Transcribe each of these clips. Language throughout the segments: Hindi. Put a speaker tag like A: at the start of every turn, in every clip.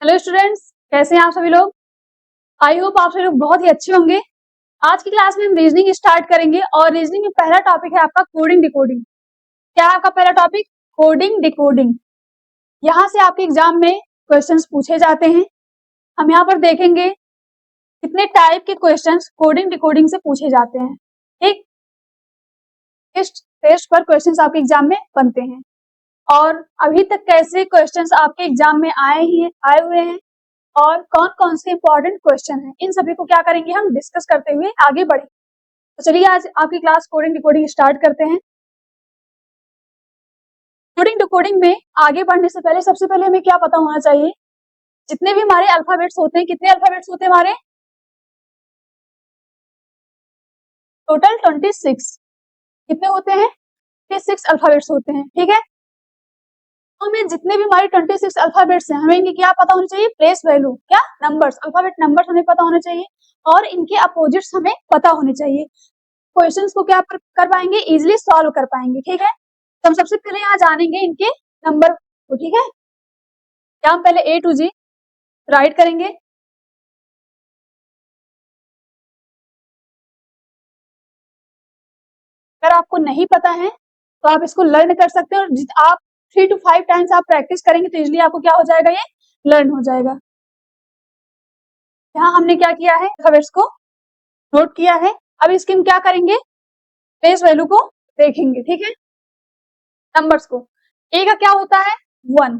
A: हेलो स्टूडेंट्स, कैसे हैं आप सभी लोग। आई होप आप सभी लोग बहुत ही अच्छे होंगे। आज की क्लास में हम रीजनिंग स्टार्ट करेंगे और रीजनिंग में पहला टॉपिक है आपका कोडिंग डिकोडिंग। क्या है आपका पहला टॉपिक? Coding decoding. यहाँ से आपके एग्जाम में क्वेश्चंस पूछे जाते हैं। हम यहाँ पर देखेंगे कितने टाइप के क्वेश्चंस कोडिंग डिकोडिंग से पूछे जाते हैं। ठीक, इस टेस्ट पर क्वेश्चंस आपके एग्जाम में बनते हैं और अभी तक कैसे क्वेश्चंस आपके एग्जाम में आए हुए हैं और कौन कौन से इंपॉर्टेंट क्वेश्चन हैं, इन सभी को क्या करेंगे हम डिस्कस करते हुए आगे बढ़े। तो चलिए आज आपकी क्लास कोडिंग डिकोडिंग स्टार्ट करते हैं। कोडिंग डिकोडिंग में आगे बढ़ने से पहले सबसे पहले हमें क्या पता होना चाहिए, जितने भी हमारे अल्फाबेट्स होते हैं, कितने अल्फाबेट्स होते हैं हमारे? टोटल 26। कितने होते हैं? 26 अल्फाबेट्स होते हैं। ठीक है, तो हमें जितने भी हमारे 26 अल्फाबेट्स हैं, हमें इनकी क्या पता होनी चाहिए? प्लेस वैल्यू, क्या नंबर्स, अल्फाबेट नंबर्स हमें पता होने चाहिए और इनके अपोजिट्स हमें पता होने चाहिए। क्वेश्चंस को क्या कर पाएंगे? इजीली सॉल्व कर पाएंगे। ठीक है, तो हम सबसे पहले यहाँ जानेंगे इनके नंबर को। ठीक है, क्या हम पहले A to G राइट करेंगे। अगर आपको नहीं पता है तो आप इसको लर्न कर सकते हैं और आप 3 to 5 टाइम्स आप प्रैक्टिस करेंगे तो इजीली आपको क्या हो जाएगा? ये लर्न हो जाएगा। यहाँ हमने क्या किया है? अल्फाबेट्स को नोट किया है। अब इसके हम क्या करेंगे? प्लेस वैल्यू को देखेंगे। ठीक है, नंबर्स को। ए का क्या होता है? 1।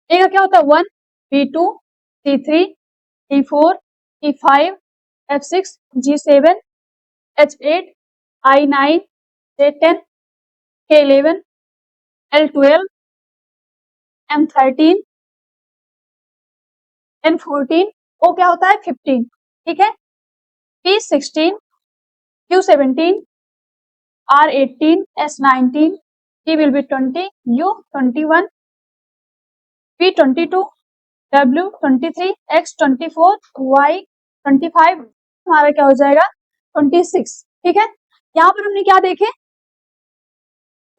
A: ए का क्या होता है? 1, B2, C3, E4, E5, F6, G7, H8, I9, J10, K11, L12, M13, N14, O क्या होता है? 15। ठीक है, P16, Q17, R18, S19, T will be 20, U21, P22, W23, X24, Y25, हमारा क्या हो जाएगा? 26। ठीक है, यहाँ पर हमने क्या देखे?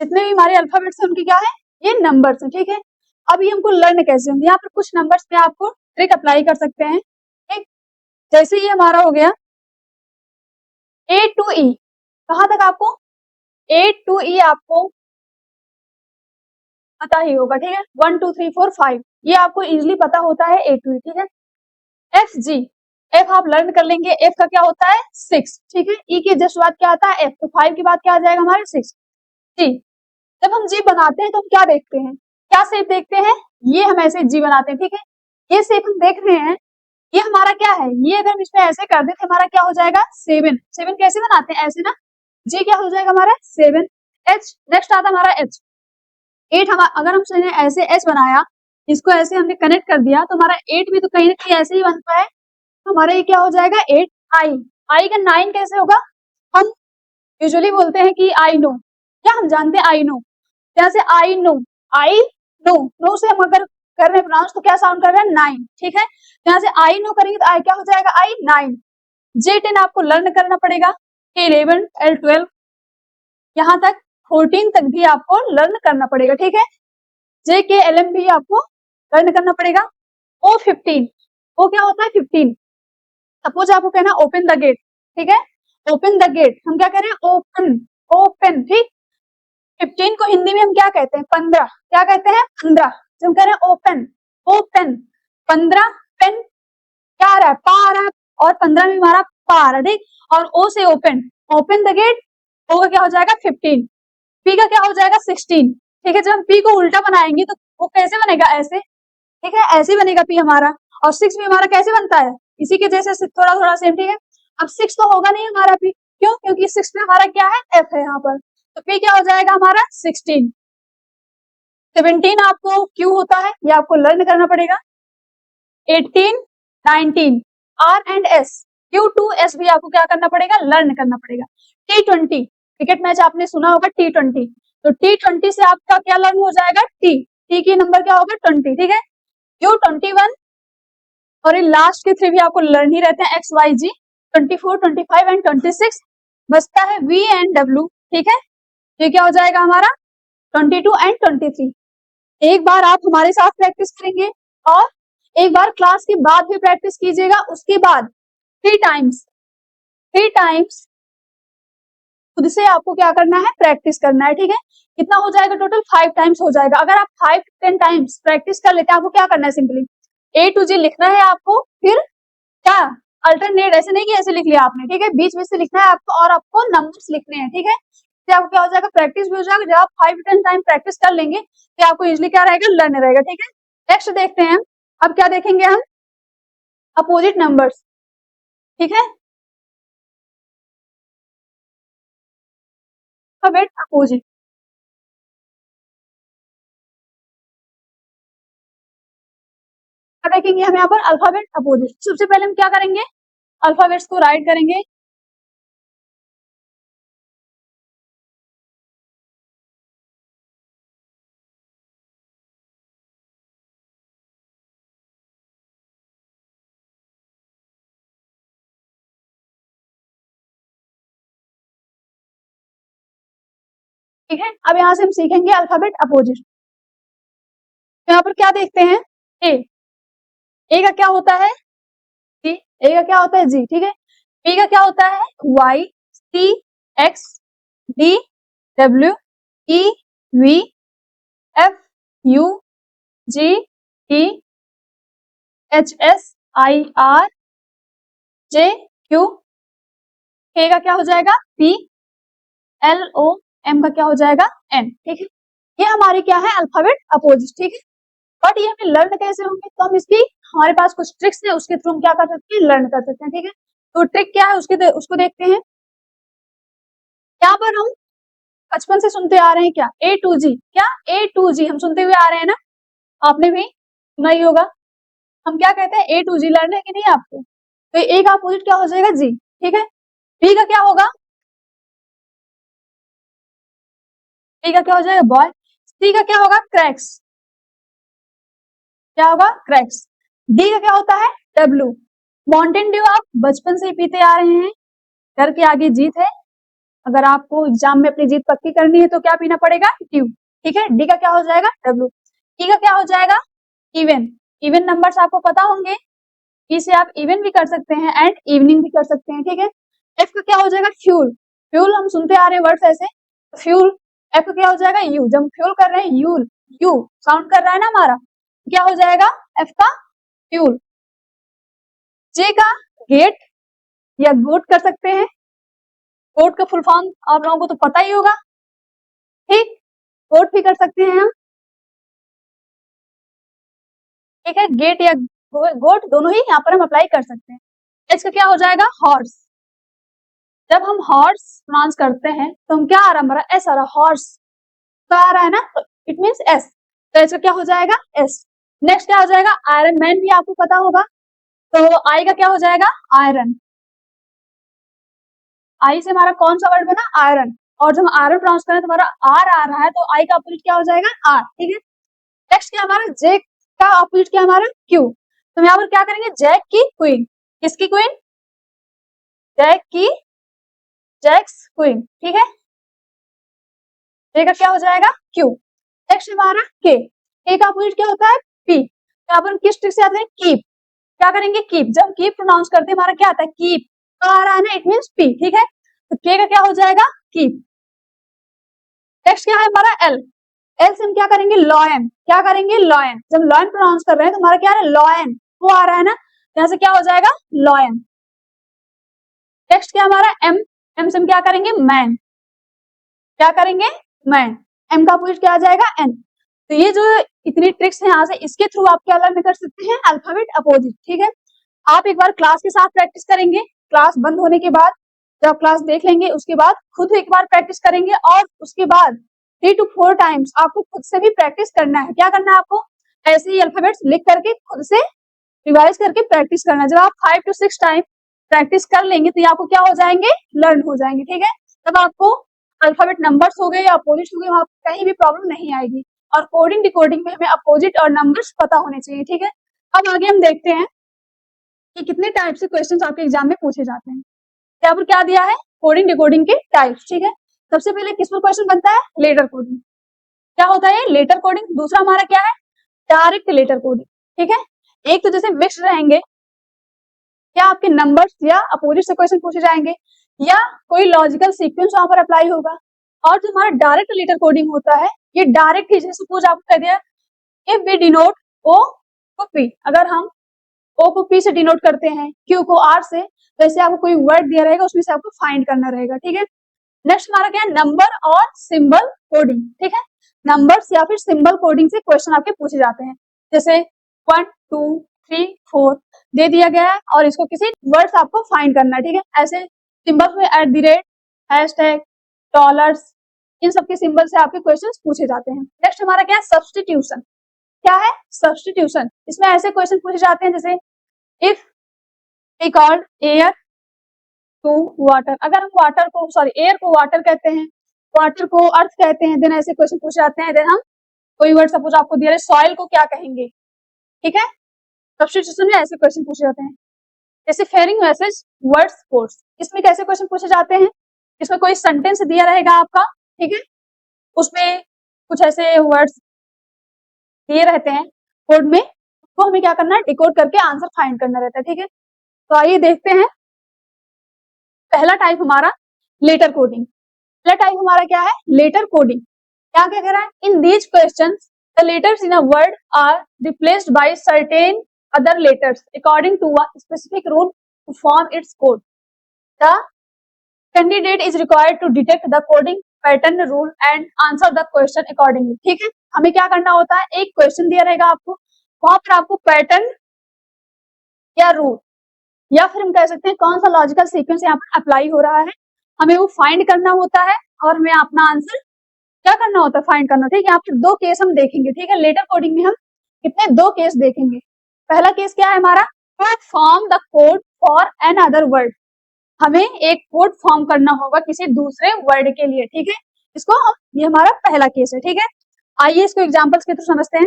A: जितने भी हमारे अल्फाबेट्स हैं उनके क्या है? ये नंबर्स हैं। ठीक है, अभी हमको लर्न कैसे होंगे? यहाँ पर कुछ नंबर्स पे आपको ट्रिक अप्लाई कर सकते हैं। ठीक, जैसे ये हमारा हो गया A to E, कहाँ तक आपको? A to E आपको पता ही होगा। ठीक है, 1 2 3 4 5 ये आपको इजिली पता होता है A to E। ठीक है, F G, F आप लर्न कर लेंगे। F का क्या होता है? 6। ठीक है, E के जस्ट बाद क्या आता है? F, तो 5 के बाद क्या आ जाएगा हमारे? 6। G, जब हम G बनाते हैं तो हम क्या देखते हैं? क्या शेप देखते हैं? ये हम ऐसे G बनाते हैं। ठीक है, ये शेप हम देख रहे हैं, ये हमारा क्या है? ये अगर हम इसमें ऐसे कर देते हमारा क्या हो जाएगा? 7। 7 कैसे बनाते हैं? ऐसे ना। G क्या हो जाएगा हमारा? 7। H नेक्स्ट आता हमारा H। 8 हम अगर हम ऐसे H बनाया, इसको ऐसे हमने कनेक्ट कर दिया तो हमारा 8 भी तो कहीं ना कहीं ऐसे ही बनता है। हमारा ये क्या हो जाएगा? 8। आई का 9 कैसे होगा? हम यूजुअली बोलते हैं कि आई नो, क्या हम जानते हैं? आई नो, जैसे I know, I know, know से हम अगर कर रहे हैं प्रोनाउंस तो क्या साउंड कर रहे हैं? 9। ठीक है, यहाँ से आई नो करेंगे तो आई क्या हो जाएगा? आई 9। J10 आपको लर्न करना पड़ेगा। K11, L12, यहाँ तक 14 तक भी आपको लर्न करना पड़ेगा। ठीक है, JKLM भी आपको लर्न करना पड़ेगा। O15, वो क्या होता है? 15। सपोज आपको कहना ओपन द गेट। ठीक है, ओपन द गेट, हम क्या कह रहे हैं? Open, open. ठीक, 15 को हिंदी में हम क्या कहते हैं? 15। क्या कहते हैं? 15। जब हम कह रहे हैं ओपन, ओपन, 15, पेन क्या आ रहा है? पा आ रहा है, और 15 में हमारा पा आ रहा है। ठीक, और ओ से ओपन, ओपन द गेट, ओ का क्या हो जाएगा? 15। पी का क्या हो जाएगा? 16। ठीक है, जब हम पी को उल्टा बनाएंगे तो वो कैसे बनेगा? ऐसे। ठीक है, ऐसे बनेगा पी हमारा। और 6 भी हमारा कैसे बनता है? इसी के जैसे थोड़ा थोड़ा सेम। ठीक है, अब 6 तो होगा नहीं हमारा पी, क्यों? क्योंकि 6 में हमारा क्या है? एफ है यहाँ पर, तो पी क्या हो जाएगा हमारा? 16। 17 आपको क्यू होता है, ये आपको लर्न करना पड़ेगा। 18, 19, आर एंड एस, Q2S भी आपको क्या करना पड़ेगा? लर्न करना पड़ेगा। T20, क्रिकेट मैच आपने सुना होगा T20, तो T20 से आपका क्या लर्न हो जाएगा? टी की नंबर क्या होगा? 20। ठीक है, Q21 और ये लास्ट के 3 भी आपको लर्न ही रहते हैं, XYG, 24, 25 एंड 26। बचता है V एंड W। ठीक है, ये क्या हो जाएगा हमारा? 22 एंड 23। एक बार आप हमारे साथ प्रैक्टिस करेंगे और एक बार क्लास के बाद भी प्रैक्टिस कीजिएगा, उसके बाद 3 टाइम्स खुद से आपको क्या करना है, प्रैक्टिस करना है, ठीक है। कितना हो जाएगा टोटल, 5 टाइम्स हो जाएगा। अगर आप 5 to 10 टाइम्स प्रैक्टिस कर लेते हैं, आपको क्या करना है, सिंपली A to G लिखना है आपको, फिर क्या अल्टरनेट, ऐसे नहीं कि ऐसे लिख लिया आपने, ठीक है, बीच बीच से लिखना है आपको और आपको नंबर्स लिखने हैं, ठीक है। तो आपको क्या हो जाएगा, प्रैक्टिस भी हो जाएगा। जब आप 5 to 10 टाइम प्रैक्टिस कर लेंगे तो आपको इजिली क्या रहेगा, लर्न रहेगा, ठीक है। नेक्स्ट देखते हैं, अब क्या देखेंगे हम, अपोजिट नंबर्स, ठीक है। अल्फाबेट अपोजिट, क्या देखेंगे हम यहाँ पर, अल्फाबेट अपोजिट। सबसे पहले हम क्या करेंगे, अल्फाबेट्स को राइट करेंगे, ठीक है। अब यहाँ से हम सीखेंगे अल्फाबेट अपोजिट। यहाँ पर क्या देखते हैं, ए का क्या होता है, जी, ए का क्या होता है, जी, ठीक है। बी का क्या होता है, Y, C, X, D, W, E, V, F, U, G, T, H, S, I, R, J, Q, K का क्या हो जाएगा, पी, एल, ओ, एम का क्या हो जाएगा, एन, ठीक है। ये हमारी क्या है, अल्फाबेट अपोजिट, ठीक है। बट ये हमें लर्न कैसे होंगे, तो हम इसकी, हमारे पास कुछ ट्रिक्स है, उसके थ्रू हम क्या कर सकते हैं, लर्न कर सकते हैं, ठीक है। तो ट्रिक क्या है, उसको देखते हैं। यहाँ पर हम बचपन से सुनते आ रहे हैं क्या, ए टू जी, क्या ए टू जी हम सुनते हुए आ रहे हैं ना, आपने भी सुना ही होगा। हम क्या कहते हैं, ए टू जी, लर्न है कि नहीं आपको। तो ए का अपोजिट क्या हो जाएगा, जी, ठीक है। बी का क्या होगा, बी का क्या हो जाएगा, बॉय। सी का क्या होगा, क्रैक्स, क्या होगा, क्रैक्स। डी का क्या होता है, डब्लू, माउंटेन ड्यू आप बचपन से ही पीते आ रहे हैं, घर के आगे जीत है, अगर आपको एग्जाम में अपनी जीत पक्की करनी है तो क्या पीना पड़ेगा, ड्यू, ठीक है। डी का क्या हो जाएगा, डब्लू। ई का क्या हो जाएगा, इवन, इवन नंबर्स आपको पता होंगे, ई से आप इवन भी कर सकते हैं एंड इवनिंग भी कर सकते हैं, ठीक है। एफ का क्या हो जाएगा, फ्यूल, फ्यूल हम सुनते आ रहे हैं वर्ड्स ऐसे, फ्यूल। एफ का क्या हो जाएगा, यू, जब हम फ्यूल कर रहे हैं, यूल, यू साउंड कर रहा है ना हमारा, क्या हो जाएगा, एफ का फ्यूल। जे का गेट या गोट कर सकते हैं, गोट का फुल फॉर्म आप लोगों को तो पता ही होगा, ठीक, गोट भी कर सकते हैं हम, ठीक है। गेट या गोट दोनों ही यहाँ पर हम अप्लाई कर सकते हैं। इसका क्या हो जाएगा, हॉर्स, जब हम हॉर्स प्रोनाउंस करते हैं तो हम क्या आ रहा है, हमारा एस आ रहा, हॉर्स तो आ रहा है ना, इट मीन्स एस, तो इसका क्या हो जाएगा, एस। नेक्स्ट क्या हो जाएगा, आयरन मैन भी आपको पता होगा, तो आई का क्या हो जाएगा, आयरन, आई से हमारा कौन सा वर्ड बना, आयरन, और जब हम आयरन प्रोनाउंस करें तो हमारा आर आ रहा है, तो आई का अपोजिट क्या हो जाएगा, आर, ठीक है। नेक्स्ट क्या हमारा, जे का अपोजिट क्या हमारा, क्यू, तो हम यहाँ पर क्या करेंगे, जैक की क्वीन, किसकी क्वीन, जैक की, जैक्स क्वीन, ठीक है। जे का क्या हो जाएगा, क्यू। नेक्स्ट हमारा के का अपोजिट क्या होता है, पी, यहाँ पर किस ट्रिक से आते हैं, कीप, क्या करेंगे, कीप, जब कीप प्रोनाउंस करते हैं हमारा क्या आता है, कीप, तो आ रहा है ना, इट मीन्स पी, ठीक है। तो के का क्या हो जाएगा, कीप। नेक्स्ट क्या है हमारा, एल, एल से हम क्या करेंगे, लॉयन, क्या करेंगे, लॉयन, जब लॉयन प्रोनाउंस कर रहे हैं तो हमारा क्या है, लॉयन, वो आ रहा है ना, यहाँ से क्या हो जाएगा, लॉयन। नेक्स्ट क्या हमारा, एम, एम से हम क्या करेंगे, मैन, क्या करेंगे, मैन, एम का अपोजिट क्या आ जाएगा, एन। तो ये जो इतनी ट्रिक्स है यहाँ से, इसके थ्रू आप क्या लर्न कर सकते हैं, अल्फाबेट अपोजिट, ठीक है। आप एक बार क्लास के साथ प्रैक्टिस करेंगे, क्लास बंद होने के बाद जब क्लास देख लेंगे उसके बाद खुद एक बार प्रैक्टिस करेंगे, और उसके बाद 3 to 4 टाइम्स आपको खुद से भी प्रैक्टिस करना है। क्या करना है आपको, ऐसे ही अल्फाबेट्स लिख करके खुद से रिवाइज करके प्रैक्टिस करना है। जब आप 5 to 6 टाइम प्रैक्टिस कर लेंगे तो ये आपको क्या हो जाएंगे, लर्न हो जाएंगे, ठीक है। तब आपको अल्फाबेट नंबर्स हो गए या अपोजिट हो गए, वहां कहीं भी प्रॉब्लम नहीं आएगी। और कोडिंग डिकोडिंग में हमें अपोजिट और नंबर्स पता होने चाहिए, ठीक है। अब आगे हम देखते हैं कि कितने टाइप से क्वेश्चंस आपके एग्जाम में पूछे जाते हैं। यहाँ पर क्या दिया है, कोडिंग डिकोडिंग के टाइप्स, ठीक है। सबसे पहले किस पर क्वेश्चन बनता है, लेटर कोडिंग, क्या होता है लेटर कोडिंग। दूसरा हमारा क्या है, डायरेक्ट लेटर कोडिंग, ठीक है। एक तो जैसे मिक्स्ड रहेंगे, क्या आपके नंबर्स या अपोजिट से क्वेश्चन पूछे जाएंगे, या कोई लॉजिकल सीक्वेंस वहां पर अप्लाई होगा। और जो हमारा डायरेक्ट लेटर कोडिंग होता है, ये डायरेक्ट ही, जैसे सपोज आपको कह दिया इफ वी डिनोट ओ को पी, अगर हम ओ को पी से डिनोट करते हैं, क्यू को आर से, तो ऐसे आपको कोई वर्ड दिया रहेगा, उसमें से आपको फाइंड करना रहेगा। ठीक है। नेक्स्ट हमारा क्या है, नंबर और सिंबल कोडिंग। ठीक है, नंबर्स या फिर सिंबल कोडिंग से क्वेश्चन आपके पूछे जाते हैं। जैसे 1 2 3 4 दे दिया गया है और इसको किसी वर्ड्स आपको फाइंड करना है। ठीक है, ऐसे सिंबल्स में @ हैशटैग, डॉलर्स, इन सबके सिंबल से आपके क्वेश्चंस पूछे जाते हैं। नेक्स्ट हमारा क्या है, सब्स्टिट्यूशन। क्या है सब्स्टिट्यूशन, इसमें ऐसे क्वेश्चन पूछे जाते हैं जैसे if we called air to water, अगर हम वाटर को एयर को वाटर कहते हैं, वाटर को अर्थ कहते हैं, देन ऐसे क्वेश्चन पूछे जाते हैं। देन हम कोई वर्ड सपोज आपको दिया है, सॉइल को क्या कहेंगे। ठीक है, सब्स्टिट्यूशन में ऐसे क्वेश्चन पूछे जाते हैं। जैसे फेयरिंग मैसेज वर्ड्स कोड्स, इसमें कैसे क्वेश्चन पूछे जाते हैं, इसमें कोई सेंटेंस दिया रहेगा आपका, ठीक है, उसमें कुछ ऐसे वर्ड्स दिए रहते हैं कोड में, तो हमें क्या करना है, डिकोड करके आंसर फाइंड करना रहता है। ठीक है, तो आइए देखते हैं। पहला टाइप हमारा लेटर कोडिंग। पहला टाइप हमारा क्या है, लेटर कोडिंग। क्या क्या कह रहा है, in these questions the letters in a word are replaced by certain other letters according to a specific rule to form its code. The candidate is required to detect the coding pattern rule and answer the question accordingly. ठीक है, हमें क्या करना होता है, एक क्वेश्चन दिया रहेगा आपको, वहां पर आपको पैटर्न या रूल या फिर हम कह सकते हैं कौन सा लॉजिकल सीक्वेंस यहाँ पर अप्लाई हो रहा है, हमें वो फाइंड करना होता है और हमें अपना आंसर क्या करना होता है, फाइंड करना। ठीक है, यहाँ पर दो केस हम देखेंगे। ठीक है, लेटर कोडिंग में हम कितने दो केस देखेंगे। पहला केस क्या है हमारा, form the code for an other word, हमें एक कोड फॉर्म करना होगा किसी दूसरे वर्ड के लिए। ठीक है, इसको हम, ये हमारा पहला केस है। ठीक है, आइए इसको एग्जांपल्स के थ्रू समझते हैं।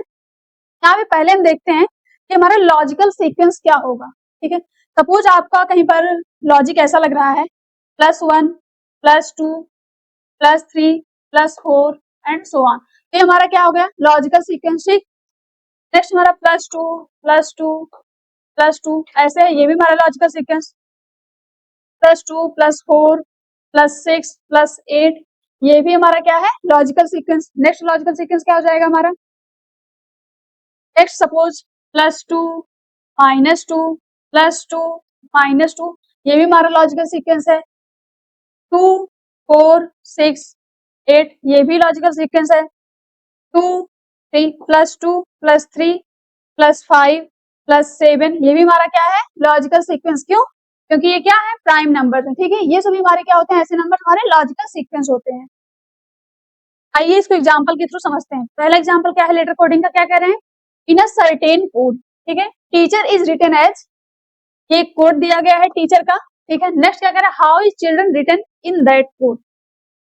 A: यहाँ पे पहले हम देखते हैं कि हमारा लॉजिकल सीक्वेंस क्या होगा। ठीक है, सपोज आपका कहीं पर लॉजिक ऐसा लग रहा है +1 +2 +3 +4 एंड सो ऑन, तो ये हमारा क्या हो गया, लॉजिकल सीक्वेंस। ठीक, नेक्स्ट हमारा +2 +2 +2, ऐसे है, ये भी हमारा लॉजिकल सीक्वेंस। +2 +4 +6 +8, ये भी हमारा क्या है, logical sequence. Next logical sequence क्या हो जाएगा हमारा, नेक्स्ट सपोज +2 -2 +2 -2, ये भी हमारा लॉजिकल सीक्वेंस है। 2 4 6 8, ये भी लॉजिकल सीक्वेंस है। 2 3 +2 +3 +5 +7, ये भी हमारा क्या है, लॉजिकल सीक्वेंस। क्यों, क्योंकि ये क्या है, प्राइम नंबर है। ठीक है, ये सभी हमारे क्या होते हैं, ऐसे नंबर हमारे लॉजिकल सीक्वेंस होते हैं। आइए इसको एग्जांपल के थ्रू समझते हैं। पहला एग्जांपल क्या है लेटर कोडिंग का, क्या कह रहे हैं, इन अ सर्टेन कोड। ठीक है, टीचर इज रिटन एज, ये कोड दिया गया है टीचर का। ठीक है, नेक्स्ट क्या कह रहा है, how is children written in that code.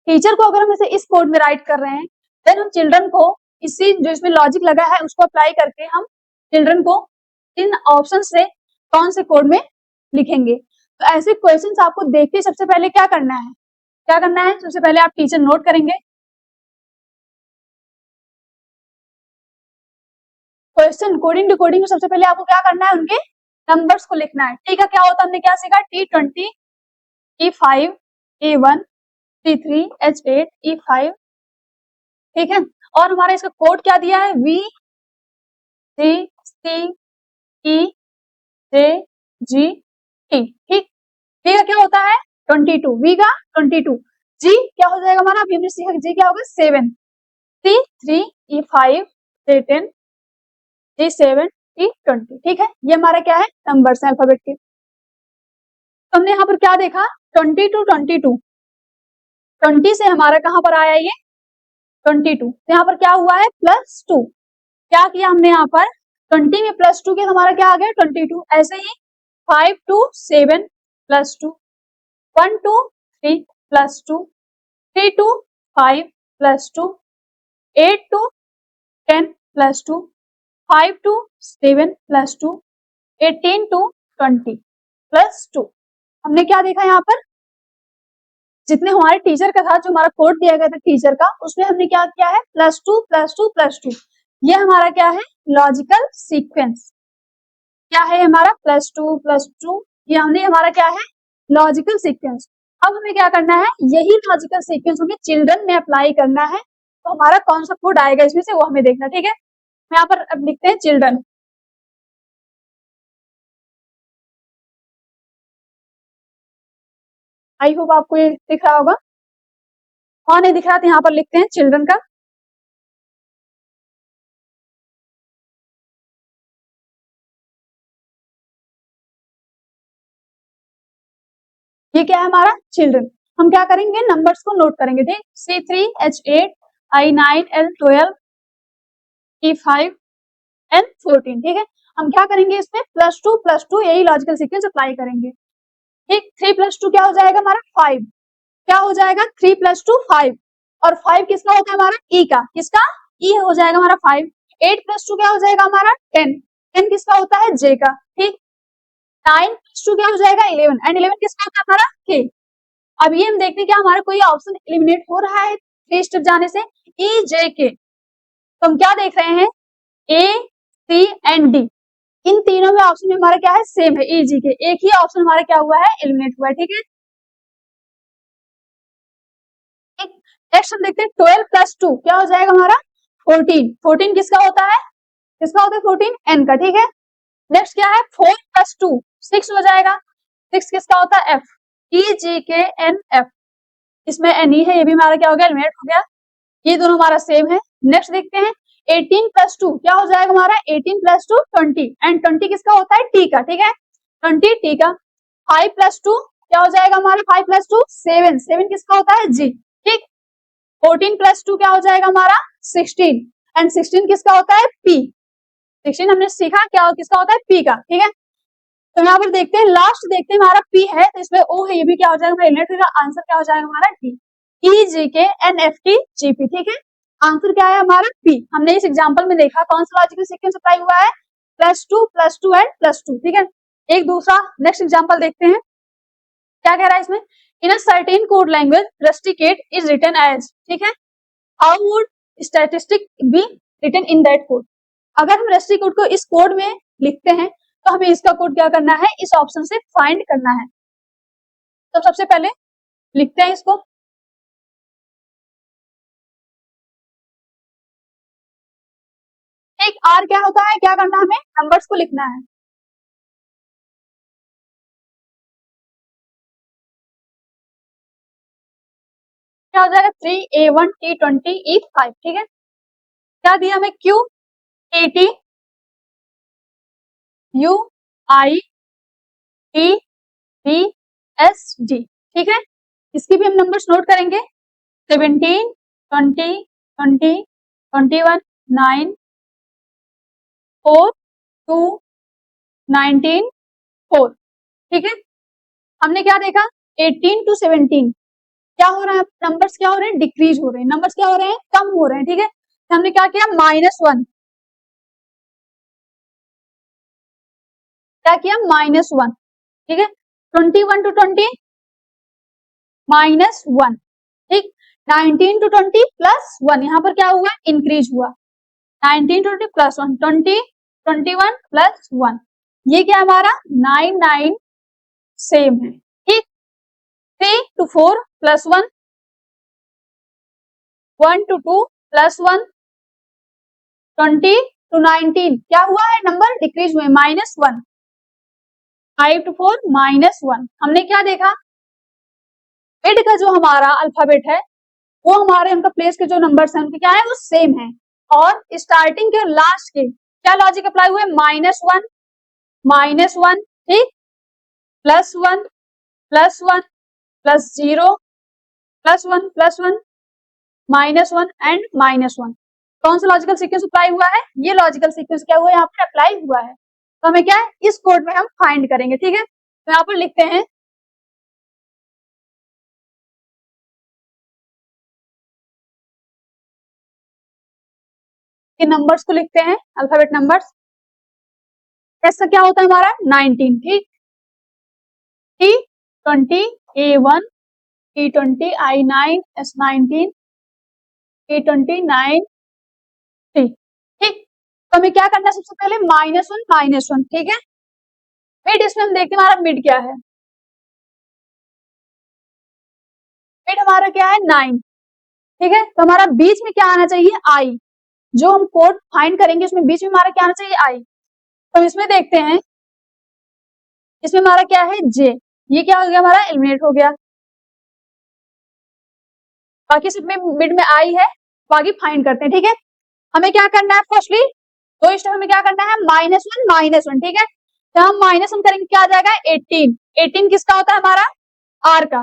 A: Teacher को अगर हम इसे इस कोड में राइट कर रहे हैं, देन हम चिल्ड्रन को इसी जो इसमें लॉजिक लगा है उसको अप्लाई करके हम चिल्ड्रन को इन ऑप्शन से कौन से कोड में लिखेंगे। तो ऐसे क्वेश्चंस आपको देख के सबसे पहले क्या करना है, क्या करना है, सबसे पहले आप टीचर नोट करेंगे क्वेश्चन कोडिंग डिकोडिंग में। सबसे पहले आपको क्या करना है, उनके नंबर्स को लिखना है। ठीक है, क्या होता है, हमने क्या सीखा, T20 E5 E1 T3 H8 E5। ठीक है, और हमारा इसका कोड क्या दिया है, V G C E J G T। ठीक, V का क्या होता है 22, V का 22, G क्या हो जाएगा हमारा, अभी हमने सीखा G क्या होगा 7, T3 E5 J10 G7 T20। ठीक है, ये हमारा क्या है, नंबर्स है अल्फाबेट के। तो हमने यहाँ पर क्या देखा, 22 20 से हमारा कहाँ पर आया ये 22, तो यहाँ पर क्या हुआ है +2, क्या किया हमने यहाँ पर 20 में +2 के हमारा क्या आ गया 22। ऐसे ही 5 to 7 +2, 1 to 3 +2, 3 to 5 +2, 8 to 10 +2, 5 to 7 +2, 18 to 20 +2। हमने क्या देखा यहाँ पर, जितने हमारे टीचर का था, जो हमारा कोड दिया गया था टीचर का, उसमें हमने क्या किया है +2 +2 +2, ये हमारा क्या है लॉजिकल सीक्वेंस। क्या है हमारा प्लस टू, ये हमने हमारा क्या है लॉजिकल सीक्वेंस। अब हमें क्या करना है, यही लॉजिकल सीक्वेंस हमें चिल्ड्रन में अप्लाई करना है, तो हमारा कौन सा कोड आएगा इसमें से वो हमें देखना, ठीक है। यहाँ पर अब लिखते हैं चिल्ड्रन। आई होप आपको ये दिख रहा होगा, हाँ नहीं दिख रहा तो यहाँ पर लिखते हैं चिल्ड्रन का। ये क्या है हमारा चिल्ड्रन। हम क्या करेंगे, नंबर्स को नोट करेंगे, ठीक। C3 H8 I9 L12 E5 N14, ठीक है। हम क्या करेंगे इसमें प्लस टू यही लॉजिकल सीक्वेंस अप्लाई करेंगे, ठीक। 3 + 2 क्या हो जाएगा हमारा 5, क्या हो जाएगा 3 + 2 5, और 5 किसका होता है हमारा ई का, किसका ई हो जाएगा हमारा 5। 8 + 2 क्या हो जाएगा हमारा 10, 10 किसका होता है जे का, ठीक। 9 + 2 क्या हो जाएगा 11, एंड 11 किसका होता है हमारा के। अब ये हम देखते हैं क्या हमारा कोई ऑप्शन एलिमिनेट हो रहा है 3 स्टेप जाने से, ई जे के। तो हम क्या देख रहे हैं, ए सी एंड डी, इन तीनों में ऑप्शन में हमारा क्या है सेम है, ई जी के। एक ही ऑप्शन हमारा क्या हुआ है एलिमिनेट हुआ है, ठीक है। नेक्स्ट हम देखते हैं 12 + 2 क्या हो जाएगा हमारा 14, 14 किसका होता है, किसका होता है 14 एन का, ठीक है। नेक्स्ट क्या है 4 + 2 6 हो जाएगा, 6 किसका होता है एफ, ई जी के एन एफ, इसमें एन ई है, ये भी हमारा क्या हो गया एलिमिनेट हो गया, ये दोनों हमारा सेम है। नेक्स्ट देखते हैं 18 + 2 क्या हो जाएगा हमारा 18 + 2 20, एंड 20 किसका होता है टी का, ठीक है 20 टी का। 5 + 2 क्या हो जाएगा हमारा 5 + 2 7, 7 किसका होता है जी, ठीक। 14 + 2 क्या हो जाएगा हमारा 16, एंड 16 किसका होता है पी, 16 हमने सीखा क्या किसका होता है पी का, ठीक है। तो यहाँ पर देखते हैं लास्ट देखते हैं हमारा पी है तो इसमें ओ है, ये भी क्या हो जाएगा रिलेटेड, आंसर क्या हो जाएगा हमारा D, E G K N F T G P, ठीक है। आंसर क्या है हमारा पी। हमने इस एग्जांपल में देखा कौन सा लॉजिकल सीक्वेंस अप्लाई हुआ है +2 एंड +2, ठीक है। एक दूसरा नेक्स्ट एग्जांपल देखते हैं, क्या कह रहा है इसमें, in a certain code language rusticate is written as, ठीक है। How would statistic be written in that code. अगर हम रस्टिकेट को इस कोड में लिखते हैं तो हमें इसका कोड क्या करना है, इस ऑप्शन से फाइंड करना है। तो सबसे पहले लिखते हैं इसको, एक आर क्या होता है, क्या करना है हमें नंबर्स को लिखना है। क्या हो जाएगा 3 A1 T20 E5, ठीक है। क्या दिया हमें Q AT U I T B S D, ठीक है। इसकी भी हम नंबर्स नोट करेंगे 17 20 20 21 9 4 2 19 4, ठीक है। हमने क्या देखा 18 to 17 क्या हो रहा है, नंबर्स क्या हो रहे हैं डिक्रीज हो रहे हैं, नंबर्स क्या हो रहे हैं कम हो रहे हैं, ठीक है। तो हमने क्या किया -1, क्या किया -1, ठीक है। 21 to 20 -1, ठीक। 19 to 20 +1, यहाँ पर क्या हुआ इंक्रीज हुआ, 19 to 20 +1 20 21 +1, ये क्या हमारा 9 9 सेम है, ठीक। 3 to 4 +1, 1 to 2 +1, 20 to 19 क्या हुआ है नंबर डिक्रीज हुए -1, 5 to 4 -1। हमने क्या देखा मिड का जो हमारा अल्फाबेट है वो हमारे उनका प्लेस के जो नंबर्स हैं उनके क्या है वो सेम है, और स्टार्टिंग के और लास्ट के क्या लॉजिक अप्लाई हुए -1 ठीक, +1 +1 +0 +1 +1 -1 एंड -1। कौन सा लॉजिकल सीक्वेंस अप्लाई हुआ है, ये लॉजिकल सीक्वेंस क्या हुआ है यहाँ पर अप्लाई हुआ है। तो हमें क्या है इस कोड में हम फाइंड करेंगे, ठीक है। तो यहाँ पर लिखते हैं कि नंबर्स को लिखते हैं अल्फाबेट नंबर्स। ऐसा क्या होता है हमारा 19, ठीक। T20 A1 T20 I9 S19 T20 9 T, ठीक। तो हमें क्या करना है सबसे पहले -1 -1, ठीक है। मिड, इसमें हम देखते हैं हमारा मिड क्या है। मिड हमारा क्या है 9, ठीक है। तो हमारा बीच में क्या आना चाहिए आई, जो हम कोड फाइंड करेंगे उसमें बीच में हमारा क्या आना चाहिए आई। तो इसमें देखते हैं, इसमें हमारा क्या है जे, ये क्या हो गया हमारा एलिमिनेट हो गया। बाकी सब में मिड में आई है, बाकी फाइंड करते हैं, ठीक है। हमें क्या करना है, फर्स्टली दो स्टेप में क्या करना है, -1 ठीक है। तो हम -1 करेंगे क्या आ जाएगा 18, 18 किसका होता है हमारा आर का,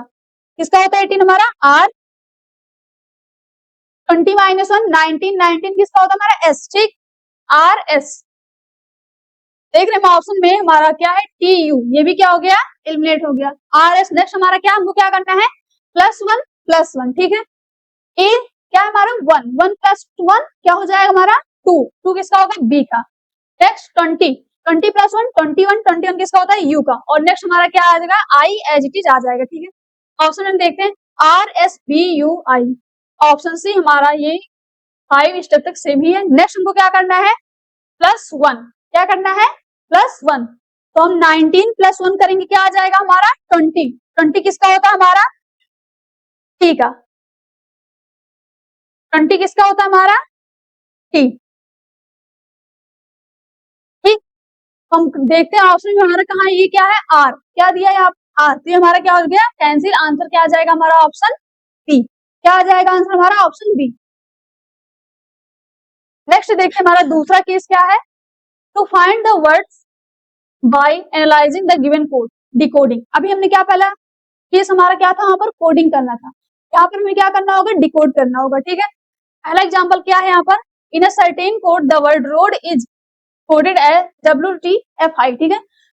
A: किसका होता है 18 हमारा आर। 20 -1 19, 19 किसका होता है हमारा एस, ठीक आर एस। देख रहे हैं ऑप्शन में हमारा क्या है टी यू, ये भी क्या हो गया एलिमिनेट हो गया। आर एस नेक्स्ट हमारा क्या, हमको क्या करना है +1 ठीक है। ए क्या है हमारा 1, 1 + 1 क्या हो जाएगा हमारा 2, 2 किसका होगा बी का। नेक्स्ट 20, 20 + 1 21, 21 किसका होता है यू का। और नेक्स्ट हमारा क्या आ जाएगा आई एज इट इज आ जाएगा, ठीक है। ऑप्शन हम देखते हैं R S B U I, option C हमारा ये 5 स्टेप तक सेम ही है। नेक्स्ट हमको क्या करना है +1, क्या करना है +1। तो हम 19 + 1 करेंगे क्या आ जाएगा हमारा 20, 20 किसका होता है हमारा टी का, 20 किसका होता है हमारा टी, ठीक। हम देखते हैं ऑप्शन में हमारा कहा ये क्या है आर, क्या दिया है आप आर, तो ये हमारा क्या हो गया कैंसिल, आंसर क्या आ जाएगा हमारा ऑप्शन बी, क्या आ जाएगा आंसर हमारा ऑप्शन बी। नेक्स्ट देखिए हमारा दूसरा केस क्या है, to find the words by analysing the given code, decoding. अभी हमने क्या पहला केस हमारा क्या था, वहां पर कोडिंग करना था, यहाँ पर हमें क्या करना होगा डिकोड करना होगा, ठीक है। पहला एग्जांपल क्या है यहाँ पर, in a certain code the word road is coded as WTFI, ठीक है।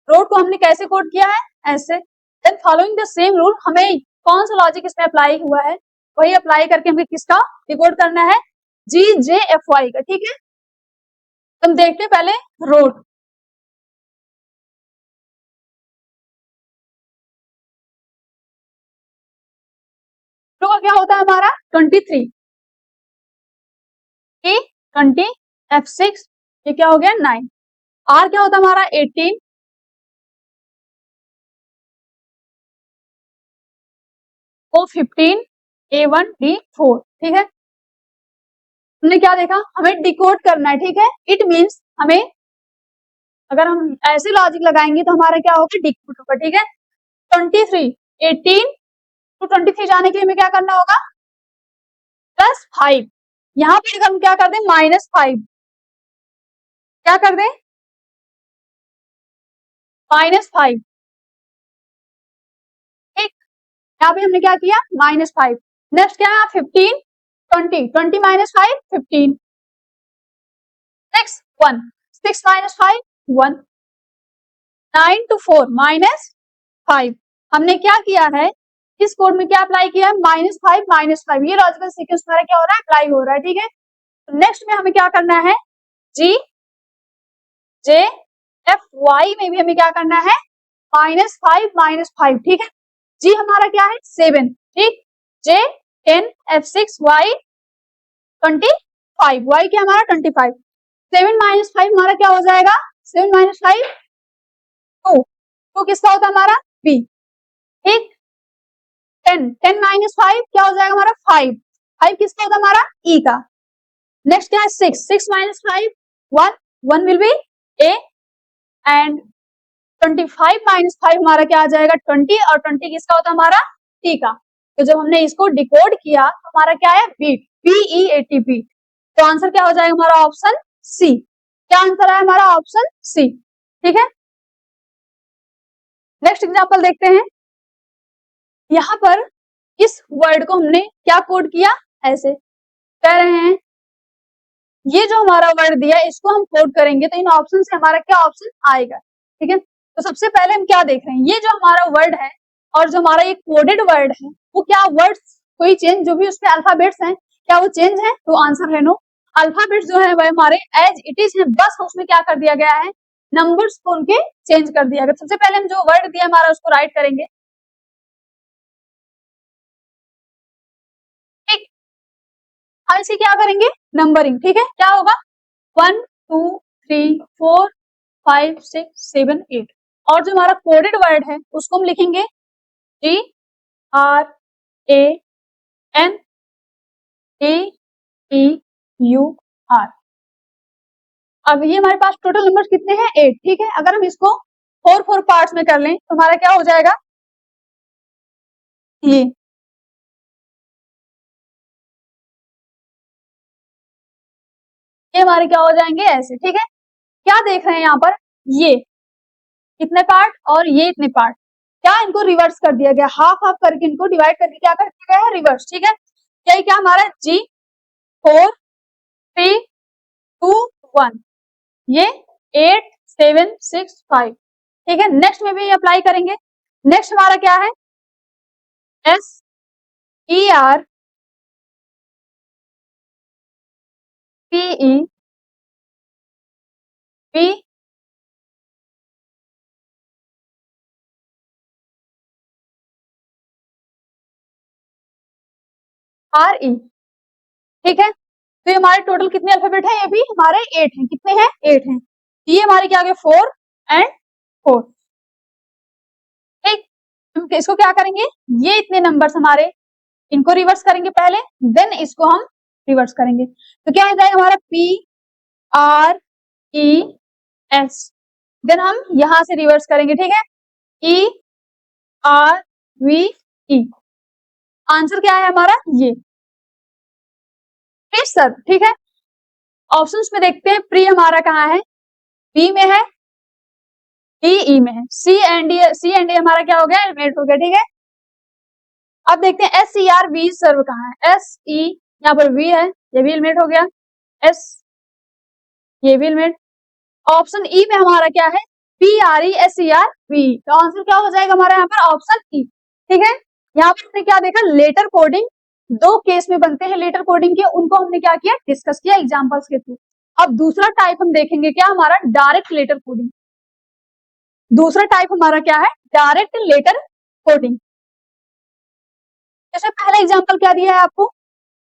A: रोड को हमने कैसे कोड किया है ऐसे। Then following the same rule, हमें कौन सा लॉजिक इसमें अप्लाई हुआ है वही अप्लाई करके हमें किसका डिकोड करना है GJFY का, ठीक है। हम देखते हैं पहले रोड, तो क्या होता है हमारा 23 की 20 F6, ये क्या हो गया 9। आर क्या होता है हमारा 18, O 15 A1 D4, ठीक है। हमने क्या देखा, हमें डिकोड करना है, ठीक है। इट मीन्स हमें अगर हम ऐसे लॉजिक लगाएंगे तो हमारा क्या होगा डिकोड होगा, ठीक है। 23 18 to 23 जाने के लिए हमें क्या करना होगा +5, यहाँ पे हम क्या कर दें -5, क्या कर दें -5, ठीक। यहाँ पे हमने क्या किया -5। नेक्स्ट क्या है 15 20, 20 -5 15, नेक्स्ट 1 6 -5 1, 9 to 4 -5। हमने क्या किया है इस कोड में क्या अप्लाई किया है -5 -5, ये लॉजिकल सीक्वेंस हमारा क्या हो रहा है अप्लाई हो रहा है, ठीक है। नेक्स्ट में हमें क्या करना है GJFY में भी हमें क्या करना है -5 -5, ठीक है। जी हमारा क्या है 7, ठीक। J 10 F6 Y 25, Y क्या हमारा 25, 7 -5 हमारा क्या हो जाएगा 7 -5 2, 2 किसका होता है हमारा B, ठीक। 10 10 -5 क्या हो जाएगा हमारा 5, 5 किसका होता है हमारा E का। नेक्स्ट क्या है 6 6 -5 1, 1 विल बी A एंड 25 -5 हमारा क्या आ जाएगा 20, और 20 किसका होता है हमारा टी का। तो जब हमने इसको डिकोड किया तो हमारा क्या है बीट BEAT, तो आंसर क्या हो जाएगा हमारा ऑप्शन सी, क्या आंसर है हमारा ऑप्शन सी, ठीक है। नेक्स्ट एग्जांपल देखते हैं, यहाँ पर इस वर्ड को हमने क्या कोड किया ऐसे कह रहे हैं ये जो हमारा वर्ड दिया है इसको हम कोड करेंगे तो इन ऑप्शन से हमारा क्या ऑप्शन आएगा, ठीक है। तो सबसे पहले हम क्या देख रहे हैं, ये जो हमारा वर्ड है और जो हमारा ये कोडेड वर्ड है वो क्या वर्ड्स कोई चेंज, जो भी उसमें अल्फाबेट्स हैं क्या वो चेंज है, तो आंसर है नो। अल्फाबेट्स जो है वह हमारे एज इट इज है, बस उसमें क्या कर दिया गया है नंबर्स को उनके चेंज कर दिया गया। सबसे पहले हम जो वर्ड दिया हमारा उसको राइट करेंगे, ठीक। हम इसे क्या करेंगे नंबरिंग, ठीक है। क्या होगा 1 2 3 4 5 6 7 8, और जो हमारा कोडेड वर्ड है उसको हम लिखेंगे GRANAEUR। अब ये हमारे पास टोटल नंबर कितने हैं 8, ठीक है। अगर हम इसको 4 पार्ट्स में कर लें तो हमारा क्या हो जाएगा, ये हमारे क्या हो जाएंगे ऐसे, ठीक है। क्या देख रहे हैं यहाँ पर, ये इतने पार्ट और ये इतने पार्ट, क्या इनको रिवर्स कर दिया गया, हाफ हाफ करके इनको डिवाइड करके क्या कर दिया गया है, रिवर्स, ठीक है। क्या हमारा G4 3 2 1, ये 8 7 6 5, ठीक है। नेक्स्ट में भी अप्लाई करेंगे। नेक्स्ट हमारा क्या है, SER PE P RE, ठीक है। तो ये हमारे टोटल कितने अल्फाबेट है, ये भी हमारे 8 हैं, कितने हैं 8 हैं। ये हमारे क्या आ गए 4 एंड 4, ठीक। हम इसको क्या करेंगे, ये इतने नंबर्स हमारे, इनको रिवर्स करेंगे पहले, देन इसको हम रिवर्स करेंगे। तो क्या आ जाएगा हमारा PRES, देन हम यहां से रिवर्स करेंगे, ठीक है, ERVE। आंसर क्या है हमारा ये, सर, ठीक है। ऑप्शंस में देखते हैं, प्री हमारा कहाँ है, बी में है, ई में है, सी एंड ए हमारा क्या हो गया, एलिमिनेट हो गया, ठीक है। अब देखते हैं SERV सर्व कहाँ है, SE यहाँ पर V है, ये भी एलिमिनेट हो गया, S ये भी एलिमिनेट। ऑप्शन ई में हमारा क्या है, PRESERV, तो आंसर क्या हो जाएगा हमारा यहाँ पर ऑप्शन ई, ठीक है। यहाँ पर हमने क्या देखा, लेटर कोडिंग 2 केस में बनते हैं लेटर कोडिंग के, उनको हमने क्या किया, डिस्कस किया एग्जांपल्स के थ्रू। अब दूसरा टाइप हम देखेंगे क्या, हमारा डायरेक्ट लेटर कोडिंग। दूसरा टाइप हमारा क्या है, डायरेक्ट लेटर कोडिंग। जैसे पहला एग्जांपल क्या दिया है आपको,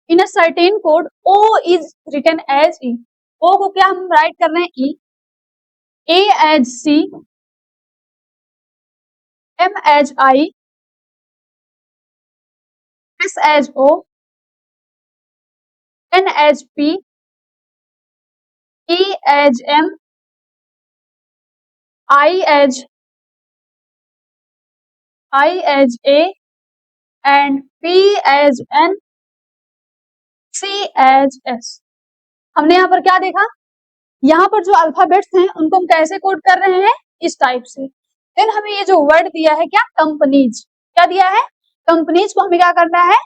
A: in a certain code O is written as E, O को क्या हम राइट कर रहे हैं E, A as C, M as I, S as O, N as P, E as M, I as A and P as N, C as S। हमने यहाँ पर क्या देखा, यहाँ पर जो अल्फाबेट्स हैं उनको हम कैसे कोड कर रहे हैं, इस टाइप से। देन हमें ये जो वर्ड दिया है क्या, कंपनीज, क्या दिया है, कंपनीज को हमें क्या करना है,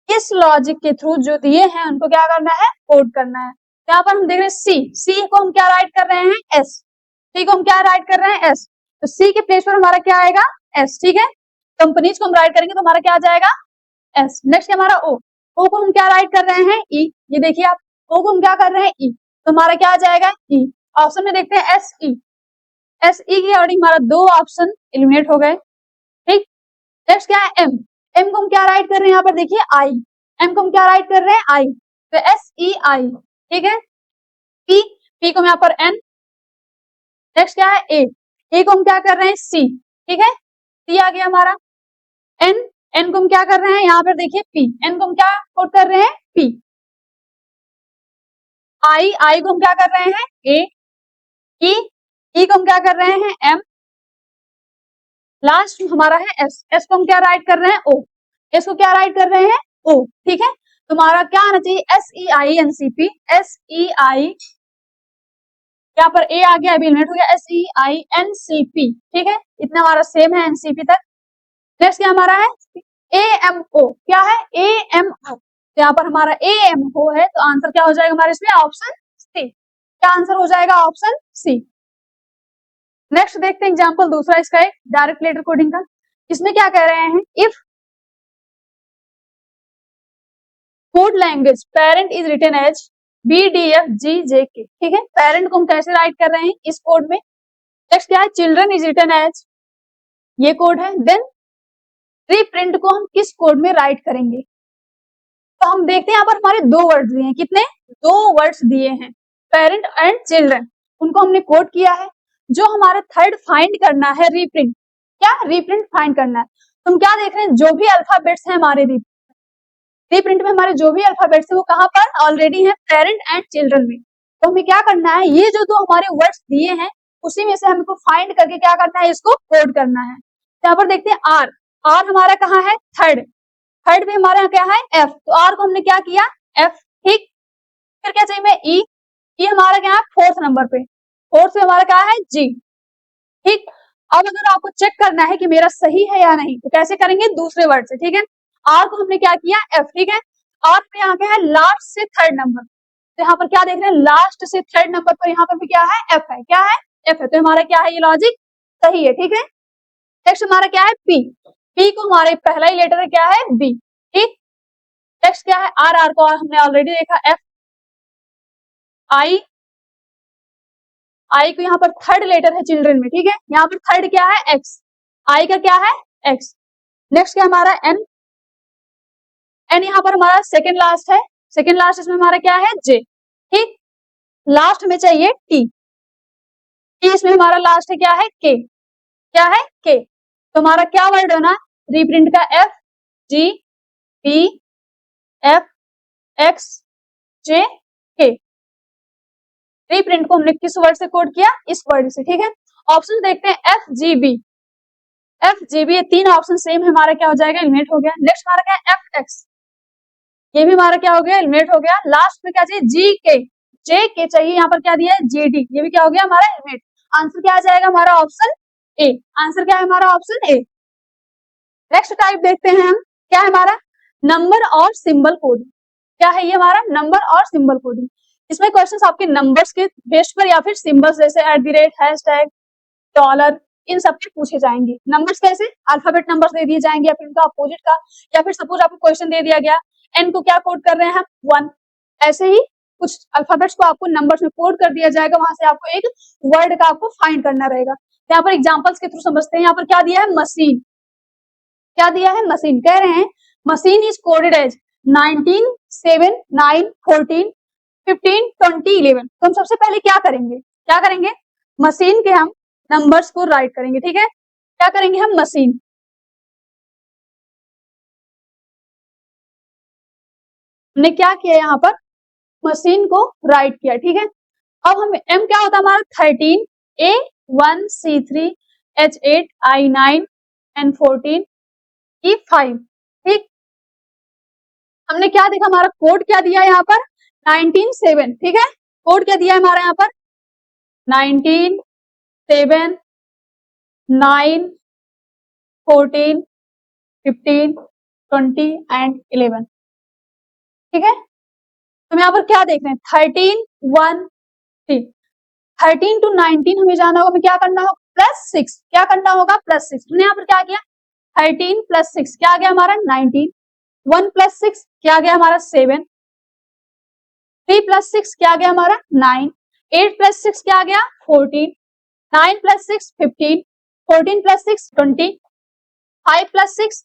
A: इस लॉजिक के थ्रू जो दिए हैं उनको क्या करना है, कोड करना है। यहाँ पर हम देख रहे हैं सी को हम क्या राइट कर रहे हैं, एस, सी को हम क्या राइट कर रहे हैं, एस, तो सी के प्लेस पर हमारा क्या आएगा, एस, ठीक है। कंपनीज को हम राइट करेंगे तो हमारा क्या आ जाएगा, एस। नेक्स्ट हमारा ओ को हम क्या राइट कर रहे हैं, ई, ये देखिए आप, ओ को हम क्या कर रहे हैं, ई, तो हमारा क्या आ जाएगा, ई। ऑप्शन में देखते हैं एस ई के अकॉर्डिंग हमारा 2 ऑप्शन एलिमिनेट हो गए, ठीक। नेक्स्ट क्या है एम को हम क्या राइट कर रहे हैं, यहाँ पर देखिए आई, एम को हम क्या राइट कर रहे हैं, आई, तो SEI, ठीक है। पी को हम यहाँ पर एन, नेक्स्ट क्या है ए को हम क्या कर रहे हैं, सी, ठीक है, सी आ गया हमारा। एन को हम क्या कर रहे हैं, यहाँ पर देखिए पी, एन को हम क्या कोड कर रहे हैं, पी। आई को हम क्या कर रहे हैं, ए, ई को हम क्या कर रहे हैं, एम, लास्ट हमारा है एस को हम क्या राइट कर रहे हैं, ओ, एस को क्या राइट कर रहे हैं, ओ, ठीक है। तुम्हारा क्या आना चाहिए, SEINCP, SEI, यहाँ पर ए आ गया, एलिमिनेट हो गया, SEINCP, ठीक है, इतना हमारा सेम है NCP तक। नेक्स्ट क्या हमारा है, AMO, क्या है, AMO, तो यहाँ पर हमारा AMO है, तो आंसर क्या हो जाएगा हमारे इसमें, ऑप्शन सी, क्या आंसर हो जाएगा, ऑप्शन सी। नेक्स्ट देखते हैं एग्जांपल दूसरा इसका, एक डायरेक्ट लेटर कोडिंग का। इसमें क्या कह रहे हैं, if code language parent is written as BDFGJK, ठीक है। पेरेंट को हम कैसे राइट कर रहे हैं इस कोड में। नेक्स्ट क्या है, चिल्ड्रन इज रिटन एज, ये कोड है। देन रिप्रिंट को हम किस कोड में राइट करेंगे, तो हम देखते हैं यहाँ पर हमारे 2 वर्ड्स दिए हैं, कितने, 2 वर्ड्स दिए हैं, पेरेंट एंड चिल्ड्रन, उनको हमने कोड किया है। जो हमारा थर्ड फाइंड करना है रीप्रिंट, क्या रीप्रिंट फाइंड करना है। तुम क्या देख रहे हैं, जो भी अल्फाबेट्स है हमारे रीप्रिंट में हमारे जो भी अल्फाबेट्स है वो कहाँ पर ऑलरेडी है, पेरेंट एंड चिल्ड्रन में। तो हमें क्या करना है, ये जो दो हमारे वर्ड्स दिए हैं उसी में से हमको फाइंड करके क्या करना है, इसको कोड करना है। यहाँ पर देखते हैं आर, आर हमारा कहाँ है, थर्ड, थर्ड में हमारे यहाँ क्या है एफ, तो आर को हमने क्या किया एफ, ठीक। फिर क्या चाहिए मैं ई, ई हमारा क्या है फोर्थ नंबर पे, फोर्थ पे हमारा क्या है जी, ठीक। अब अगर आपको चेक करना है कि मेरा सही है या नहीं तो कैसे करेंगे, दूसरे वर्ड से, ठीक है। आर को हमने क्या किया एफ, ठीक है। आर पे यहाँ क्या है लास्ट से थर्ड नंबर, तो यहाँ पर क्या देख रहे हैं लास्ट से थर्ड नंबर पर यहाँ पर भी क्या है एफ है, क्या है एफ है, तो हमारा क्या है ये लॉजिक सही है, ठीक है। नेक्स्ट हमारा क्या है पी, पी को हमारे पहला ही लेटर क्या है बी, ठीक। नेक्स्ट क्या है आर, आर को हमने ऑलरेडी देखा एफ, आई, आई को यहाँ पर थर्ड लेटर है चिल्ड्रन में, ठीक है। यहाँ पर थर्ड क्या है एक्स, आई का क्या है एक्स। नेक्स्ट क्या हमारा एन, एन यहाँ पर हमारा सेकेंड लास्ट है, सेकेंड लास्ट इसमें हमारा क्या है जे, ठीक। लास्ट में चाहिए टी, टी इसमें हमारा लास्ट है क्या है के, क्या है के, तो हमारा क्या वर्ड है ना रीप्रिंट का F G P F X J K. Reprint को हमने किस वर्ड से कोड किया, इस वर्ड से, ठीक है। ऑप्शन देखते हैं F G B, F G B, ये तीन ऑप्शन सेम है, हमारा क्या हो जाएगा एलिमिनेट हो गया। नेक्स्ट हमारा क्या है एफ एक्स, ये भी हमारा क्या हो गया एलिमिनेट हो गया। लास्ट में क्या चाहिए जी के, जे के चाहिए, यहाँ पर क्या दिया है जे डी, ये भी क्या हो गया हमारा एलिमिनेट। आंसर क्या आ जाएगा हमारा ऑप्शन ए, आंसर क्या है हमारा ऑप्शन ए। नेक्स्ट टाइप देखते हैं हम, क्या है हमारा नंबर और सिंबल कोडिंग, क्या है ये हमारा नंबर और सिंबल कोडिंग। इसमें क्वेश्चंस आपके नंबर्स के बेस पर या फिर सिंबल्स जैसे @ हैशटैग डॉलर इन सब के पूछे जाएंगे। नंबर्स कैसे, अल्फाबेट नंबर्स दे दिए जाएंगे या फिर उनका अपोजिट का, या फिर सपोज आपको क्वेश्चन दे दिया गया एन को क्या कोड कर रहे हैं हम 1, ऐसे ही कुछ अल्फाबेट्स को आपको नंबर्स में कोड कर दिया जाएगा, वहां से आपको एक वर्ड का आपको फाइंड करना रहेगा। यहाँ पर एग्जाम्पल्स के थ्रू समझते हैं। यहाँ पर क्या दिया है मशीन, क्या दिया है मशीन, कह रहे हैं मशीन इज कोडेड एज 19 7 9 14 15 20 11। तो हम सबसे पहले क्या करेंगे, क्या करेंगे मशीन के हम नंबर्स को राइट करेंगे, ठीक है। क्या करेंगे हम मशीन, हमने क्या किया यहाँ पर मशीन को राइट किया, ठीक है। अब हम एम क्या होता है हमारा 13 A1 C3 H8 I9 N14 E5, ठीक। हमने क्या देखा हमारा कोड क्या दिया है यहाँ पर 19 7, ठीक है। कोड क्या दिया है हमारा यहाँ पर 19 7 9 14 15 20 एंड 11, ठीक है। तो यहाँ पर क्या देख रहे हैं 13 1 3, 13 to 19 हमें जाना होगा, हमें क्या करना होगा +6, क्या करना होगा +6। हमने यहाँ पर क्या किया 13 + 6 क्या आ गया हमारा 19, 1 + 6 क्या आ गया हमारा 7, 3 + 6 क्या आ गया हमारा 9, 8 + 6 क्या आ गया 14, 9 + 6 15, 14 + 6 20, 5 + 6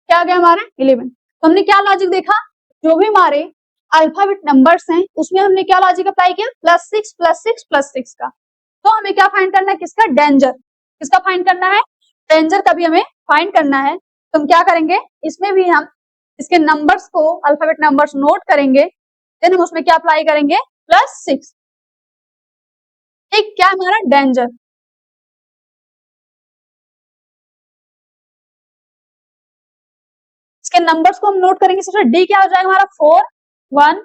A: क्या आ गया हमारा 11। तो हमने क्या लॉजिक देखा, जो भी हमारे अल्फाबेट नंबर्स हैं उसमें हमने क्या लॉजिक अप्लाई किया +6 +6 +6 का। तो हमें क्या फाइंड करना है किसका, डेंजर, किसका फाइंड करना है डेंजर का भी हमें फाइंड करना है। तो हम क्या करेंगे इसमें भी हम इसके नंबर्स को अल्फाबेट नंबर्स नोट करेंगे, देन हम उसमें क्या अप्लाई करेंगे +6, ठीक। क्या हमारा डेंजर, इसके नंबर्स को हम नोट करेंगे। सबसे डी क्या हो जाएगा हमारा 4 1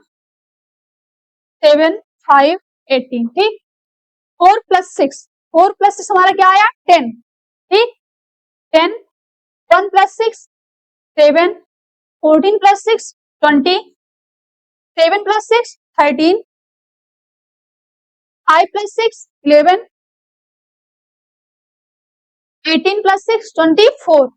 A: 7 5 18, ठीक। 4 + 6, 4 + 6 हमारा क्या आया 10, ठीक। 10, 1 + 6 7, 14 + 6 20, 7 + 6 13, 5 + 6 11, 18 + 6 24,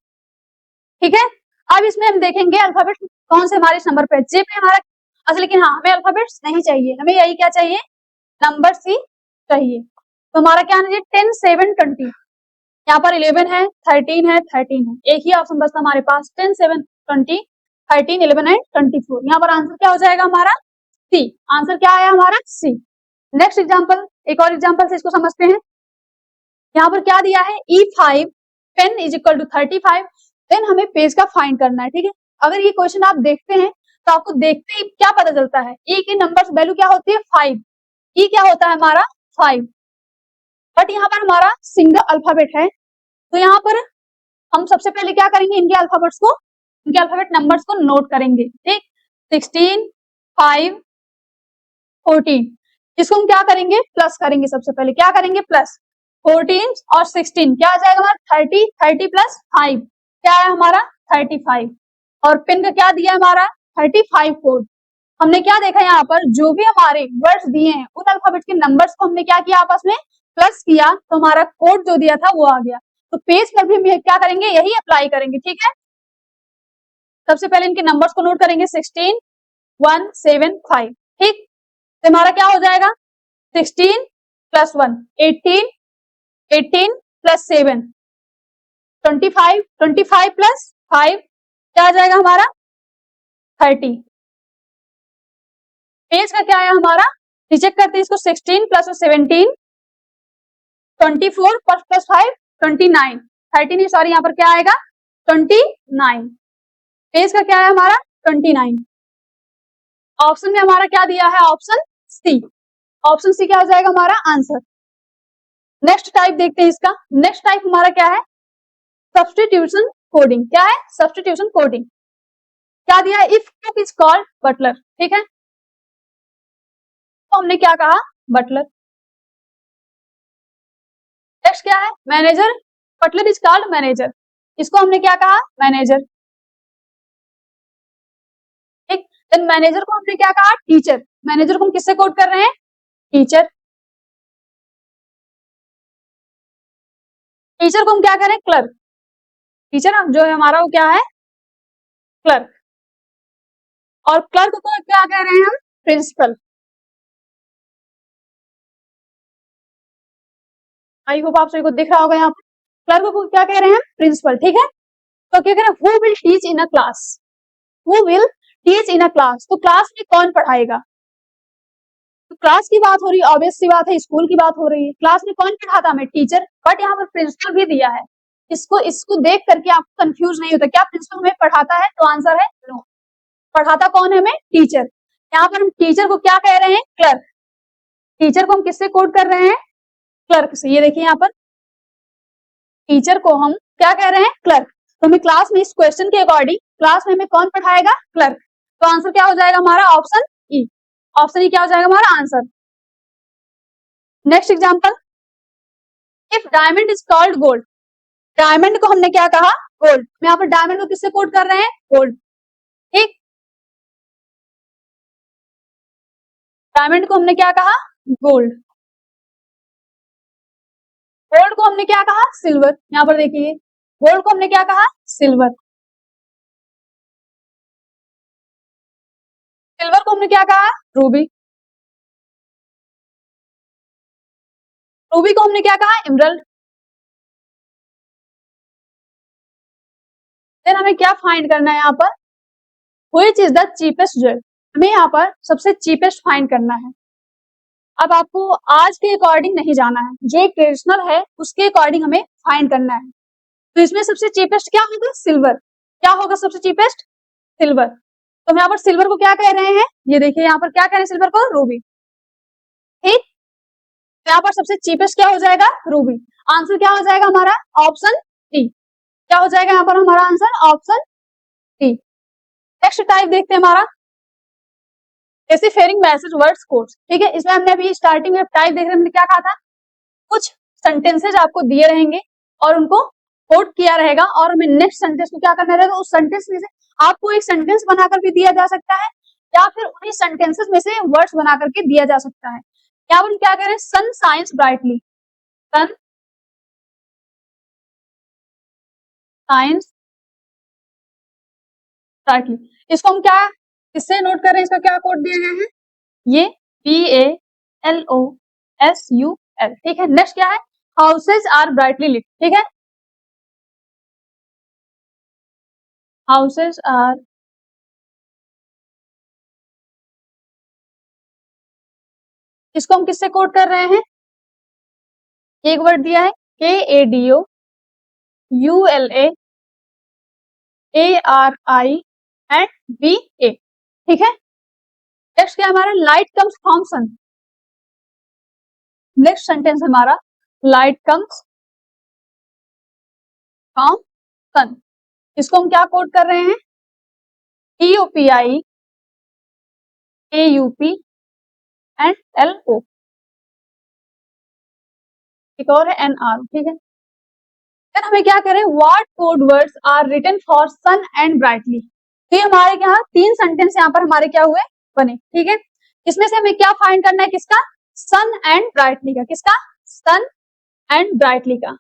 A: ठीक है। अब इसमें हम देखेंगे अल्फाबेट कौन से हमारे नंबर पे, जे पे हमारा अच्छा, लेकिन हाँ हमें अल्फाबेट्स नहीं चाहिए, हमें यही क्या चाहिए नंबर्स ही चाहिए। तो हमारा क्या आना चाहिए 10 7 20, यहाँ पर 11 है 13 है 13 है, एक ही ऑप्शन बचता हमारे पास 10 7 20 13 11 एंड 24। यहाँ पर आंसर क्या हो जाएगा हमारा सी, आंसर क्या आया हमारा सी। नेक्स्ट एग्जाम्पल, एक और एग्जाम्पल से इसको समझते हैं। यहाँ पर क्या दिया है E5 pen is equal to 35। Then हमें पेज का फाइंड करना है, ठीक है। अगर ये क्वेश्चन आप देखते हैं तो आपको देखते ही क्या पता चलता है, ई की नंबर्स वैल्यू क्या होती है 5, ई क्या होता है हमारा 5, बट यहाँ पर हमारा सिंगल अल्फाबेट है, तो यहाँ पर हम सबसे पहले क्या करेंगे, इनके अल्फाबेट्स को, इनके अल्फाबेट नंबर्स को नोट करेंगे, ठीक। 16, 5, 14, इसको हम क्या करेंगे प्लस करेंगे, सबसे पहले क्या करेंगे प्लस, 14 और 16 क्या आ जाएगा हमारा 30, 30 प्लस 5 क्या है हमारा 35, और पिन का क्या दिया है हमारा 35 कोड। हमने क्या देखा यहाँ पर, जो भी हमारे वर्ड्स दिए हैं उन अल्फाबेट के नंबर्स को हमने क्या किया आपस में प्लस किया, तो हमारा कोड जो दिया था वो आ गया। तो पेज पर भी हम क्या करेंगे, यही अप्लाई करेंगे, ठीक है। सबसे पहले इनके नंबर्स को नोट करेंगे 16, 1, 7, 5, ठीक। तो हमारा क्या हो जाएगा 16 प्लस 1 18, 18 प्लस 7 25, 25 प्लस 5 क्या आ जाएगा हमारा 30। पेज का क्या है हमारा, रिचेक करते हैं इसको, 16 प्लस 17 24 प्लस 5 29, 30 नहीं सॉरी, यहाँ पर क्या आएगा 29। पेज का क्या है हमारा 29। ऑप्शन में हमारा क्या दिया है, ऑप्शन सी, ऑप्शन सी क्या हो जाएगा हमारा आंसर। नेक्स्ट टाइप देखते हैं इसका, नेक्स्ट टाइप हमारा क्या है सब्स्टिट्यूशन कोडिंग। क्या है सब्स्टिट्यूशन कोडिंग, क्या दिया है, if cook is called butler, ठीक है। तो हमने क्या कहा बटलर। नेक्स्ट क्या है manager, butler is called manager, इसको हमने क्या कहा मैनेजर, ठीक। देन मैनेजर को हमने क्या कहा टीचर, मैनेजर को हम किससे कोड कर रहे हैं टीचर, टीचर को हम क्या करें क्लर्क, टीचर जो है हमारा वो क्या है क्लर्क, और क्लर्क को क्या कह रहे हैं हम प्रिंसिपल। आई होप आप सभी को दिख रहा होगा यहाँ पर, क्लर्क को क्या कह रहे हैं प्रिंसिपल, ठीक है। तो क्या कह रहे हैं who will teach in a class, who will teach in a class, तो क्लास में कौन पढ़ाएगा, तो क्लास की बात हो रही है, ऑब्वियस सी बात है स्कूल की बात हो रही है, क्लास में कौन पढ़ाता हमें टीचर, बट यहाँ पर प्रिंसिपल भी दिया है। इसको इसको देख करके आपको कंफ्यूज नहीं होता, क्या प्रिंसिपल हमें पढ़ाता है, तो आंसर है नो, पढ़ाता कौन है हमें टीचर। यहाँ पर हम टीचर को क्या कह रहे हैं क्लर्क, टीचर को हम किससे कोड कर रहे हैं क्लर्क से, ये देखिए यहाँ पर टीचर को हम क्या कह रहे हैं क्लर्क, तो हमें क्लास में इस क्वेश्चन के अकॉर्डिंग क्लास में हमें कौन पढ़ाएगा क्लर्क, तो आंसर क्या हो जाएगा हमारा ऑप्शन ई, ऑप्शन ई क्या हो जाएगा हमारा answer. Next example, if diamond is called gold, diamond को हमने क्या कहा गोल्ड, यहाँ पर डायमंड को किससे कोड कर रहे हैं गोल्ड, ठीक। डायमंड को हमने क्या कहा गोल्ड, गोल्ड को हमने क्या कहा सिल्वर, यहाँ पर देखिए गोल्ड को हमने क्या कहा सिल्वर, सिल्वर को हमने क्या कहा रूबी, रूबी को हमने क्या कहा इमरल्ड। देन हमें क्या फाइंड करना है यहाँ पर, which is the cheapest jewel, हमें यहाँ पर सबसे चीपेस्ट फाइंड करना है। अब आपको आज के अकॉर्डिंग नहीं जाना है, जो एक ट्रेडिशनल है उसके अकॉर्डिंग हमें फाइंड करना है। तो इसमें सबसे चीपेस्ट क्या होगा सिल्वर, क्या होगा सबसे चीपेस्ट सिल्वर, तो हम यहाँ पर सिल्वर को क्या कह रहे हैं, ये देखिए यहाँ पर क्या कह रहे हैं सिल्वर को रूबी, ठीक। तो यहाँ पर सबसे चीपेस्ट क्या हो जाएगा रूबी, आंसर क्या हो जाएगा हमारा ऑप्शन डी, क्या हो जाएगा यहाँ पर हमारा answer option D. Next type देखते हैं हमारा जैसे फेरिंग मैसेज वर्ड्स कोड्स, ठीक है। इसमें हमने अभी स्टार्टिंग में टाइप देख रहे हमने क्या कहा था, कुछ सेंटेंसेज आपको दिए रहेंगे और उनको कोड किया रहेगा, और हमें नेक्स्ट सेंटेंस को क्या करना रहेगा, उस सेंटेंस में से आपको एक सेंटेंस बनाकर भी दिया जा सकता है, या फिर उन्हीं सेंटेंसेस में से वर्ड्स बना करके दिया जा सकता है। यहाँ पर हम क्या करें सन साइंस ब्राइटली, सन साइंस ब्राइटली, इसको हम क्या किससे नोट कर रहे हैं, इसका क्या कोड दिया गया है, ये PALOSUL, ठीक है। नेक्स्ट क्या है हाउसेज आर ब्राइटली लिट, ठीक है, हाउसेज आर इसको हम किससे कोड कर रहे हैं, एक वर्ड दिया है KADO ULA ARI and BA, ठीक है। नेक्स्ट क्या हमारा, light comes from sun. Next sentence हमारा लाइट कम्स फ्रॉम सन, इसको हम क्या कोट कर रहे हैं, EOPI AUP एंड LO, एक और है NR, ठीक है। फिर हमें क्या करें, what code words are written for sun and brightly. तो ये हमारे यहाँ 3 सेंटेंस यहाँ पर हमारे क्या हुए, बने, ठीक है। इसमें से हमें क्या फाइंड करना है, किसका, सन एंड ब्राइटली का, किसका, सन एंड ब्राइटली का।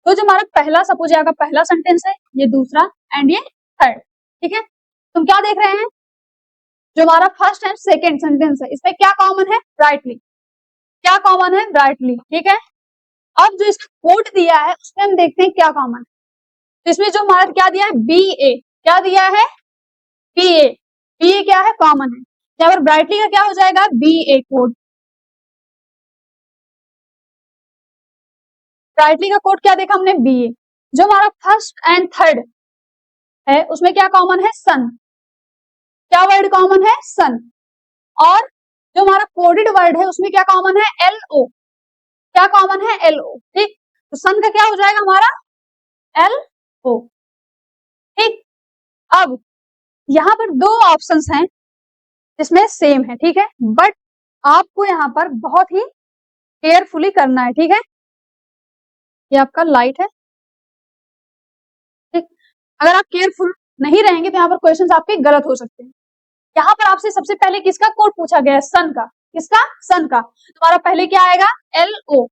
A: तो जो हमारा पहला, सपोज यहाँ का पहला सेंटेंस है, ये दूसरा एंड ये थर्ड, ठीक है। तुम क्या देख रहे हैं, जो हमारा फर्स्ट एंड सेकेंड सेंटेंस है, इसमें क्या कॉमन है, ब्राइटली, क्या कॉमन है, ब्राइटली, ठीक है। अब जो इसका कोड दिया है उसमें हम देखते हैं क्या कॉमन है। तो इसमें जो हमारा क्या दिया है, BA, क्या दिया है, BA, BA क्या है, कॉमन है। यहाँ पर ब्राइटली का क्या हो जाएगा, BA कोड। ब्राइटली का कोड क्या देखा हमने, BA। जो हमारा फर्स्ट एंड थर्ड है उसमें क्या कॉमन है, सन, क्या वर्ड कॉमन है, सन। और जो हमारा कोडेड वर्ड है उसमें क्या कॉमन है, LO, क्या कॉमन है, LO, ठीक। तो सन का क्या हो जाएगा हमारा, LO, ठीक। अब यहाँ पर 2 ऑप्शंस हैं जिसमें सेम है, ठीक है, बट आपको यहाँ पर बहुत ही केयरफुली करना है, ठीक है। ये आपका लाइट है, ठीक। अगर आप केयरफुल नहीं रहेंगे तो यहाँ पर क्वेश्चंस आपके गलत हो सकते हैं। यहाँ पर आपसे सबसे पहले किसका कोड पूछा गया है, सन का, किसका, सन का। तुम्हारा पहले क्या आएगा, LO,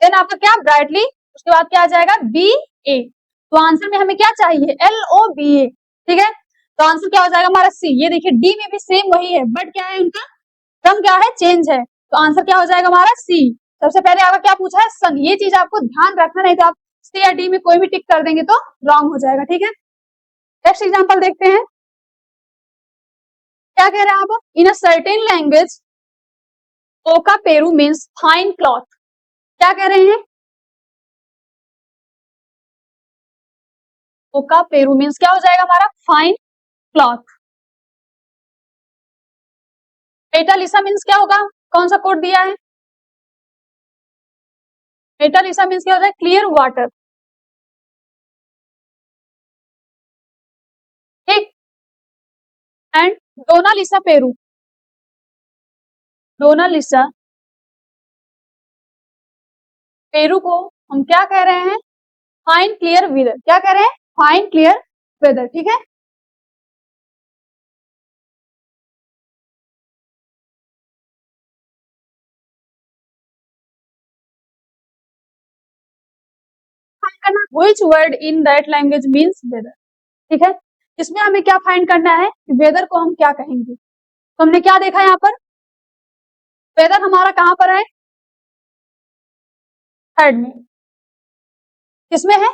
A: देन आपका क्या, ब्राइटली, उसके बाद क्या आ जाएगा, BA। तो आंसर में हमें क्या चाहिए, LOBA, ठीक है। तो आंसर क्या हो जाएगा हमारा, C। ये देखिए डी में भी सेम वही है, बट क्या है उनका क्रम क्या है, चेंज है। तो आंसर क्या हो जाएगा हमारा, C। सबसे पहले आपका क्या पूछा है, सन। ये चीज आपको ध्यान रखना, नहीं तो आप C या D में कोई भी टिक कर देंगे तो रॉन्ग हो जाएगा, ठीक है। नेक्स्ट एग्जाम्पल देखते हैं, क्या कह रहे हैं आप, इन अ सर्टेन लैंग्वेज ओका पेरू मीन्स फाइन क्लॉथ। क्या कह रहे हैं, ओका पेरू मीन्स क्या हो जाएगा हमारा, फाइन क्लॉथ। मेटालिसा मीन्स क्या होगा, कौन सा कोड दिया है, मेटालिसा मीन्स क्या होता है, क्लियर वाटर, ठीक। एंड डोनालिसा पेरू, डोनालिसा पेरू को हम क्या कह रहे हैं, फाइन क्लियर वेदर, क्या कह रहे हैं, फाइन क्लियर वेदर, ठीक है। Which word in that language means weather, ठीक है। इसमें हमें क्या फाइंड करना है कि वेदर को हम क्या कहेंगे। तो हमने क्या देखा यहाँ पर, वेदर हमारा कहाँ पर है, थर्ड में, किसमें है,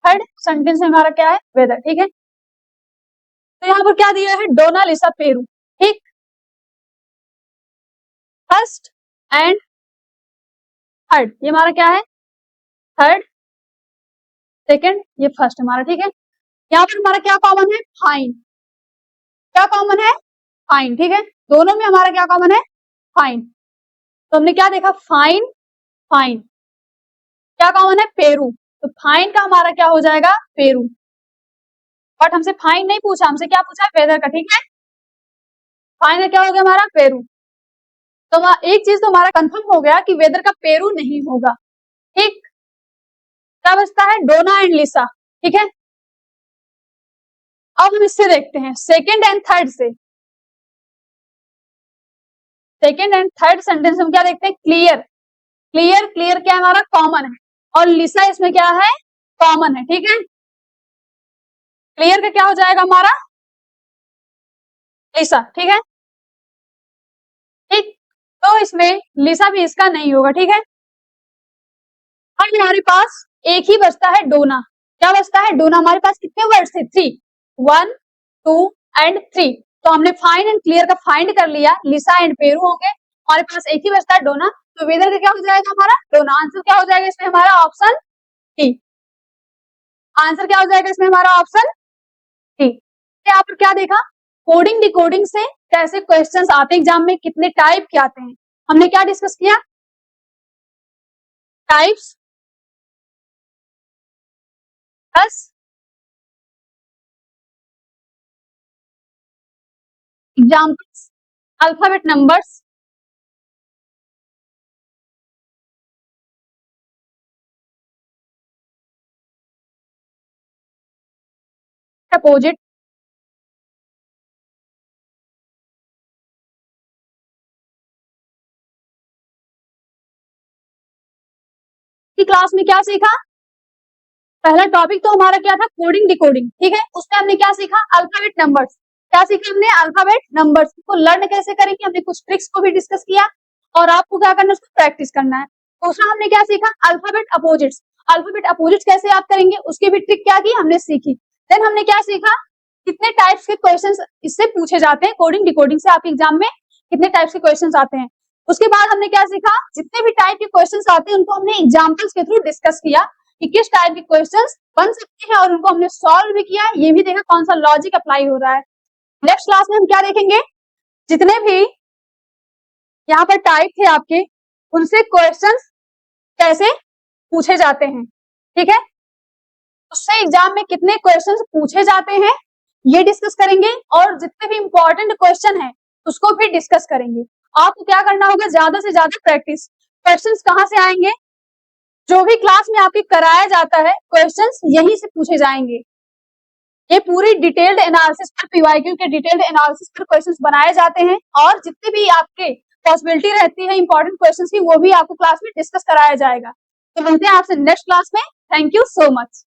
A: थर्ड सेंटेंस में हमारा क्या है, वेदर, ठीक है। तो यहाँ पर क्या दिया है, डोनालिसा पेरू, ठीक। फर्स्ट एंड थर्ड, ये हमारा क्या है, थर्ड, सेकंड, ये फर्स्ट हमारा, ठीक है। यहाँ पर हमारा क्या कॉमन है, फाइन, क्या कॉमन है, फाइन, ठीक है। दोनों में हमारा क्या कॉमन है, फाइन। तो हमने क्या देखा, फाइन, फाइन, क्या कॉमन है, पेरू। तो फाइन का हमारा क्या हो जाएगा, पेरू। बट हमसे फाइन नहीं पूछा, हमसे क्या पूछा, वेदर का, ठीक है। फाइन का क्या हो गया हमारा, पेरू। तो एक चीज तो हमारा कंफर्म हो गया कि वेदर का पेरू नहीं होगा, ठीक। क्या बचता है, डोना एंड लिसा, ठीक है। अब हम इससे देखते हैं सेकेंड एंड थर्ड से, सेकेंड एंड थर्ड सेंटेंस हम क्या देखते हैं, क्लियर, क्लियर, क्लियर क्या है हमारा, कॉमन है, और लिसा इसमें क्या है, कॉमन है, ठीक है। क्लियर का क्या हो जाएगा हमारा, लिसा, ठीक है, ठीक। तो इसमें लिसा भी इसका नहीं होगा, ठीक है। अब हमारे पास एक ही बचता है, डोना। क्या बचता है, डोना। हमारे पास कितने वर्ड्स थे, 3, 1, 2 एंड 3। तो हमने फाइन एंड क्लियर का फाइंड कर लिया, लिसा एंड पेरू होंगे, हमारे पास एक ही बचता है, डोना। तो वेदर का क्या हो जाएगा हमारा, डोना। आंसर क्या हो जाएगा इसमें हमारा, ऑप्शन टी। आंसर क्या हो जाएगा इसमें हमारा ऑप्शन टी। यहाँ पर क्या देखा, कोडिंग डिकोडिंग से कैसे क्वेश्चंस आते हैं एग्जाम में, कितने टाइप के आते हैं, हमने क्या डिस्कस किया, types plus examples, alphabet numbers, opposite. की क्लास में क्या सीखा, पहला टॉपिक तो हमारा क्या था, कोडिंग डिकोडिंग, ठीक है, उसमें हमने क्या सीखा, अल्फाबेट नंबर्स, क्या सीखा हमने, अल्फाबेट नंबर्स को लर्न कैसे करेंगे, हमने कुछ ट्रिक्स को भी डिस्कस किया और आपको क्या करना है, उसको प्रैक्टिस करना है। दूसरा हमने क्या सीखा, अल्फाबेट अपोजिट्स, अल्फाबेट अपोजिट्स कैसे याद करेंगे, उसकी भी ट्रिक क्या की हमने सीखी। देन हमने क्या सीखा, कितने टाइप्स के क्वेश्चंस इससे पूछे जाते हैं, कोडिंग डिकोडिंग से आपके एग्जाम में कितने टाइप्स के क्वेश्चंस आते हैं। उसके बाद हमने क्या सीखा, जितने भी टाइप के क्वेश्चंस आते हैं उनको हमने एग्जाम्पल्स के थ्रू डिस्कस किया कि किस टाइप के क्वेश्चंस बन सकते हैं और उनको हमने सॉल्व भी किया, ये भी देखा कौन सा लॉजिक अप्लाई हो रहा है। नेक्स्ट क्लास में हम क्या देखेंगे, जितने भी यहाँ पर टाइप थे आपके, उनसे क्वेश्चंस कैसे पूछे जाते हैं, ठीक है, उससे एग्जाम में कितने क्वेश्चंस पूछे जाते हैं ये डिस्कस करेंगे और जितने भी इंपॉर्टेंट क्वेश्चन है उसको भी डिस्कस करेंगे। आपको क्या करना होगा, ज्यादा से ज्यादा प्रैक्टिस। क्वेश्चंस कहाँ से आएंगे, जो भी क्लास में आपके कराया जाता है क्वेश्चंस यहीं से पूछे जाएंगे। ये पूरी डिटेल्ड एनालिसिस पर, पीवाईक्यू के डिटेल्ड एनालिसिस पर क्वेश्चंस बनाए जाते हैं और जितने भी आपके पॉसिबिलिटी रहती है इंपॉर्टेंट क्वेश्चंस की वो भी आपको क्लास में डिस्कस कराया जाएगा। तो मिलते हैं आपसे नेक्स्ट क्लास में। Thank you so much.